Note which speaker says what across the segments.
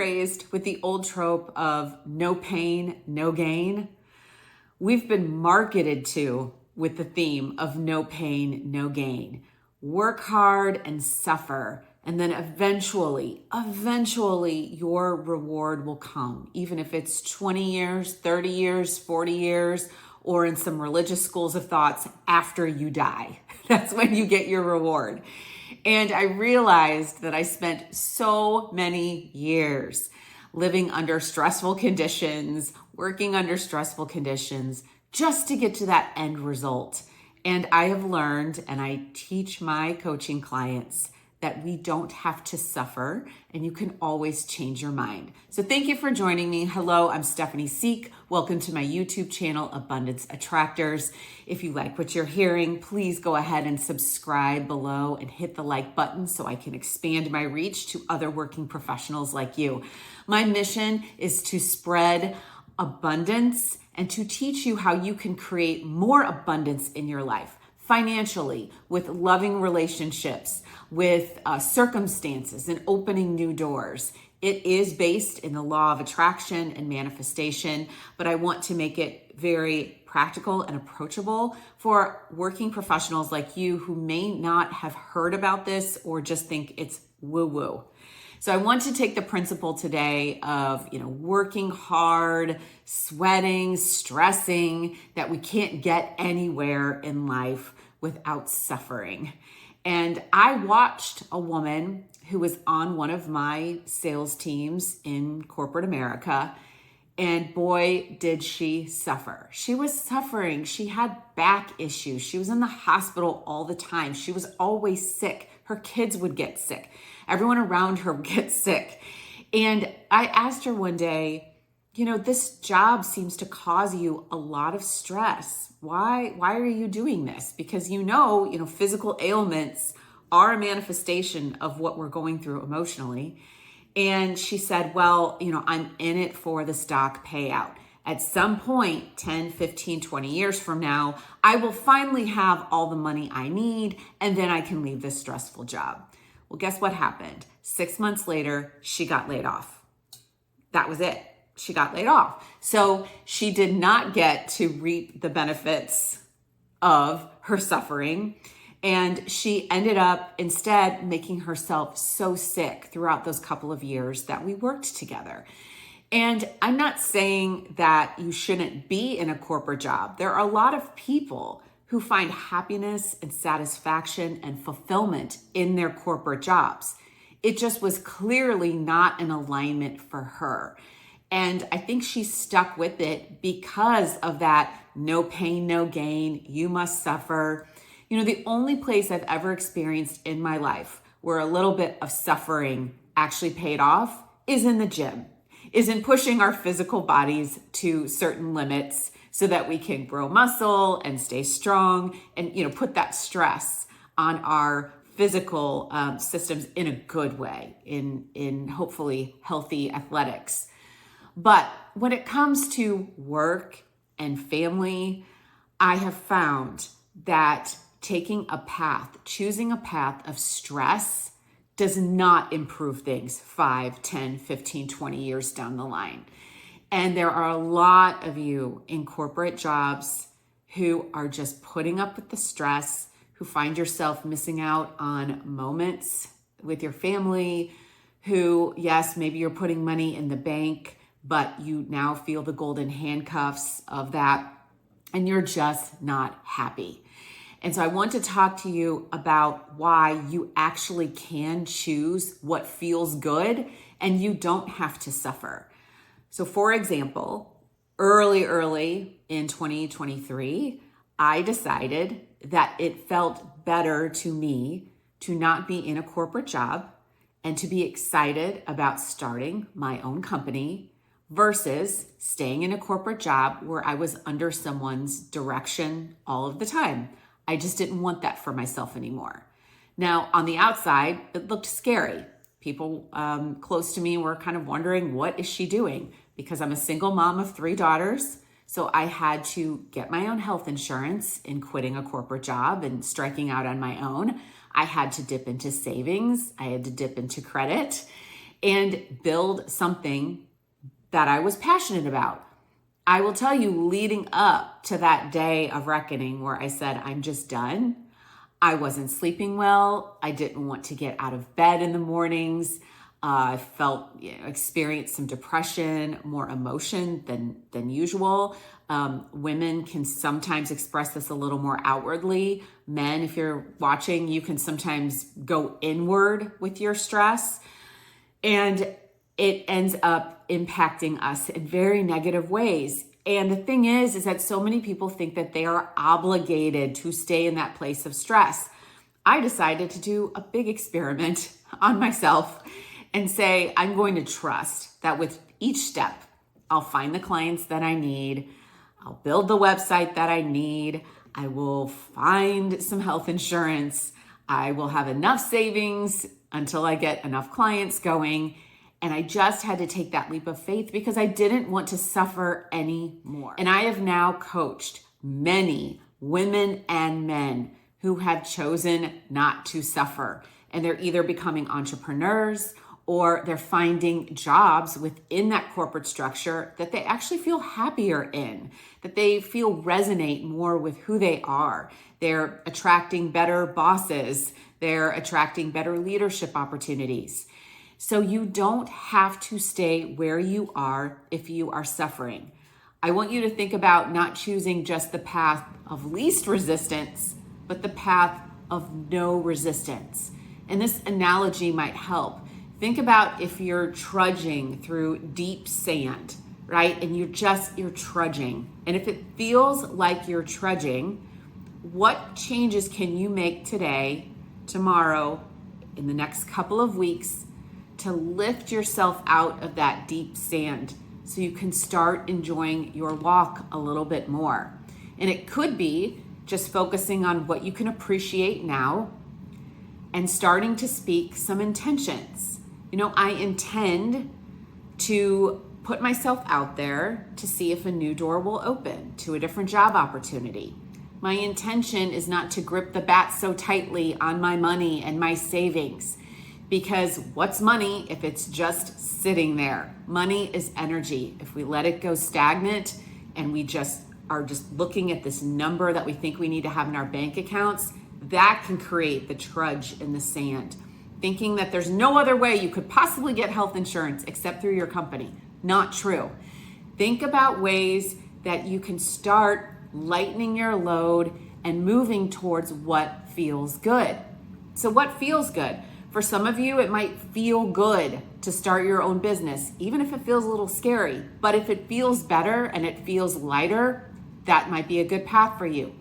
Speaker 1: raised with the old trope of no pain, no gain? We've been marketed to with the theme of no pain, no gain. Work hard and suffer, and then eventually, your reward will come, even if it's 20 years, 30 years, 40 years, or in some religious schools of thoughts, after you die. That's when you get your reward. And I realized that I spent so many years living under stressful conditions, working under stressful conditions, just to get to that end result. And I have learned, and I teach my coaching clients, that we don't have to suffer and you can always change your mind. So thank you for joining me. Hello, I'm Stefani. Welcome to my YouTube channel, Abundance Attractors. If you like what you're hearing, please go ahead and subscribe below and hit the like button so I can expand my reach to other working professionals like you. My mission is to spread abundance and to teach you how you can create more abundance in your life, financially, with loving relationships, with circumstances and opening new doors. It is based in the law of attraction and manifestation, but I want to make it very practical and approachable for working professionals like you who may not have heard about this or just think it's woo-woo. So I want to take the principle today of, working hard, sweating, stressing, that we can't get anywhere in life without suffering. And I watched a woman who was on one of my sales teams in corporate America, and boy, did she suffer. She was suffering. She had back issues. She was in the hospital all the time. She was always sick. Her kids would get sick. Everyone around her would get sick. And I asked her one day, this job seems to cause you a lot of stress. Why are you doing this? Because physical ailments are a manifestation of what we're going through emotionally. And she said, well, I'm in it for the stock payout. At some point, 10, 15, 20 years from now, I will finally have all the money I need, and then I can leave this stressful job. Well, guess what happened? 6 months later, she got laid off. That was it. She got laid off. So she did not get to reap the benefits of her suffering. And she ended up instead making herself so sick throughout those couple of years that we worked together. And I'm not saying that you shouldn't be in a corporate job. There are a lot of people who find happiness and satisfaction and fulfillment in their corporate jobs. It just was clearly not an alignment for her. And I think she stuck with it because of that no pain, no gain, you must suffer. The only place I've ever experienced in my life where a little bit of suffering actually paid off is in the gym, is in pushing our physical bodies to certain limits so that we can grow muscle and stay strong and, put that stress on our physical systems in a good way, in hopefully healthy athletics. But when it comes to work and family, I have found that choosing a path of stress does not improve things 5, 10, 15, 20 years down the line. And there are a lot of you in corporate jobs who are just putting up with the stress, who find yourself missing out on moments with your family, who, yes, maybe you're putting money in the bank, but you now feel the golden handcuffs of that, and you're just not happy. And so I want to talk to you about why you actually can choose what feels good and you don't have to suffer. So for example, early in 2023, I decided that it felt better to me to not be in a corporate job and to be excited about starting my own company versus staying in a corporate job where I was under someone's direction all of the time. I just didn't want that for myself anymore. Now, on the outside, it looked scary. People close to me were kind of wondering, what is she doing? Because I'm a single mom of 3 daughters. So I had to get my own health insurance in quitting a corporate job and striking out on my own. I had to dip into savings. I had to dip into credit. and build something that I was passionate about. I will tell you, leading up to that day of reckoning where I said, I'm just done, I wasn't sleeping well. I didn't want to get out of bed in the mornings. I felt, experienced some depression, more emotion than usual. Women can sometimes express this a little more outwardly. Men, if you're watching, you can sometimes go inward with your stress. And it ends up impacting us in very negative ways. And the thing is that so many people think that they are obligated to stay in that place of stress. I decided to do a big experiment on myself and say, I'm going to trust that with each step, I'll find the clients that I need. I'll build the website that I need. I will find some health insurance. I will have enough savings until I get enough clients going. And I just had to take that leap of faith because I didn't want to suffer anymore. And I have now coached many women and men who have chosen not to suffer. And they're either becoming entrepreneurs or they're finding jobs within that corporate structure that they actually feel happier in, that they feel resonate more with who they are. They're attracting better bosses. They're attracting better leadership opportunities. So you don't have to stay where you are if you are suffering. I want you to think about not choosing just the path of least resistance, but the path of no resistance. And this analogy might help. Think about if you're trudging through deep sand, right? And you're trudging. And if it feels like you're trudging, what changes can you make today, tomorrow, in the next couple of weeks to lift yourself out of that deep sand so you can start enjoying your walk a little bit more? And it could be just focusing on what you can appreciate now and starting to speak some intentions. I intend to put myself out there to see if a new door will open to a different job opportunity. My intention is not to grip the bat so tightly on my money and my savings, because what's money if it's just sitting there? Money is energy. If we let it go stagnant and we are just looking at this number that we think we need to have in our bank accounts, that can create the trudge in the sand. Thinking that there's no other way you could possibly get health insurance except through your company. Not true. Think about ways that you can start lightening your load and moving towards what feels good. So what feels good? For some of you, it might feel good to start your own business, even if it feels a little scary. But if it feels better and it feels lighter, that might be a good path for you.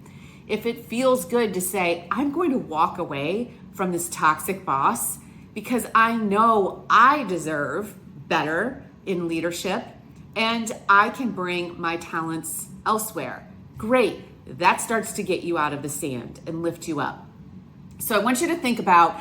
Speaker 1: If it feels good to say, I'm going to walk away from this toxic boss because I know I deserve better in leadership and I can bring my talents elsewhere. Great. That starts to get you out of the sand and lift you up. So I want you to think about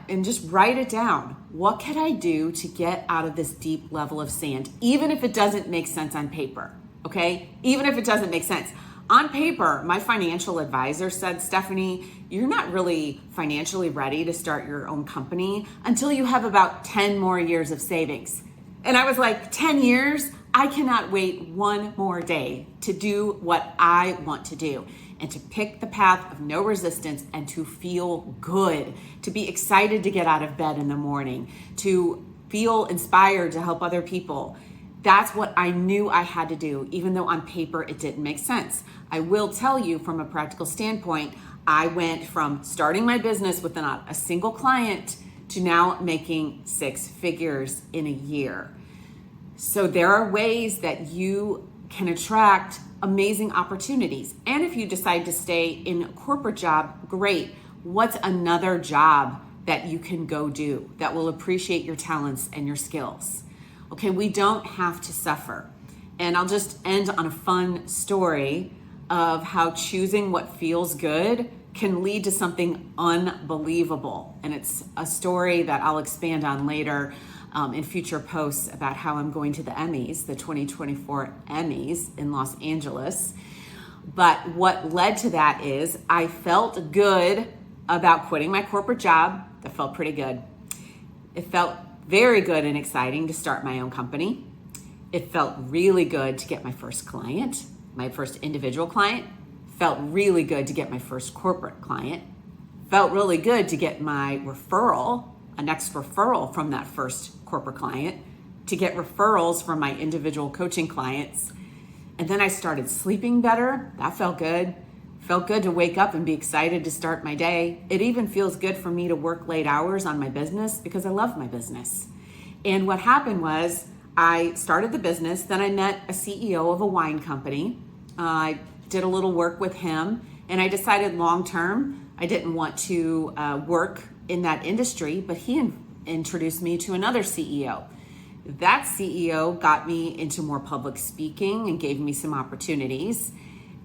Speaker 1: and just write it down. What can I do to get out of this deep level of sand, even if it doesn't make sense on paper, okay? Even if it doesn't make sense. On paper, my financial advisor said, Stephanie, you're not really financially ready to start your own company until you have about 10 more years of savings. And I was like, 10 years? I cannot wait one more day to do what I want to do and to pick the path of no resistance and to feel good, to be excited to get out of bed in the morning, to feel inspired to help other people. That's what I knew I had to do, even though on paper it didn't make sense. I will tell you from a practical standpoint, I went from starting my business with not a single client to now making 6 figures in a year. So there are ways that you can attract amazing opportunities. And if you decide to stay in a corporate job, great. What's another job that you can go do that will appreciate your talents and your skills? Okay, we don't have to suffer. And I'll just end on a fun story of how choosing what feels good can lead to something unbelievable. And it's a story that I'll expand on later in future posts about how I'm going to the Emmys, the 2024 Emmys in Los Angeles. But what led to that is I felt good about quitting my corporate job. That felt pretty good. It felt very good and exciting to start my own company. It felt really good to get my first client, my first individual client. Felt really good to get my first corporate client. Felt really good to get my referral, a next referral from that first corporate client, to get referrals from my individual coaching clients. And then I started sleeping better. That felt good. Felt good to wake up and be excited to start my day. It even feels good for me to work late hours on my business because I love my business. And what happened was I started the business, then I met a CEO of a wine company. I did a little work with him, and I decided long-term I didn't want to work in that industry, but he introduced me to another CEO. That CEO got me into more public speaking and gave me some opportunities.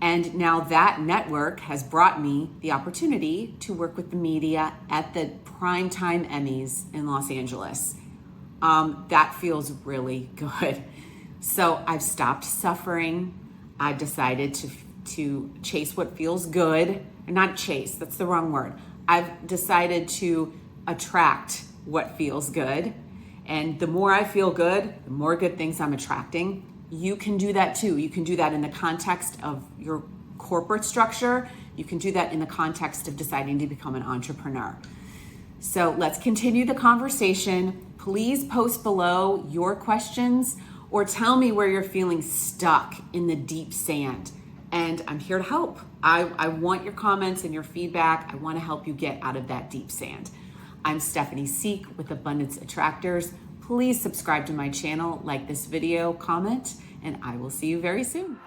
Speaker 1: And now that network has brought me the opportunity to work with the media at the Primetime Emmys in Los Angeles. That feels really good. So I've stopped suffering. I've decided to chase what feels good. Not chase, that's the wrong word. I've decided to attract what feels good. And the more I feel good, the more good things I'm attracting. You can do that too. You can do that in the context of your corporate structure. You can do that in the context of deciding to become an entrepreneur. So let's continue the conversation. Please post below your questions or tell me where you're feeling stuck in the deep sand. And I'm here to help. I want your comments and your feedback. I want to help you get out of that deep sand. I'm Stefani Seek with Abundance Attractors. Please subscribe to my channel, like this video, comment, and I will see you very soon.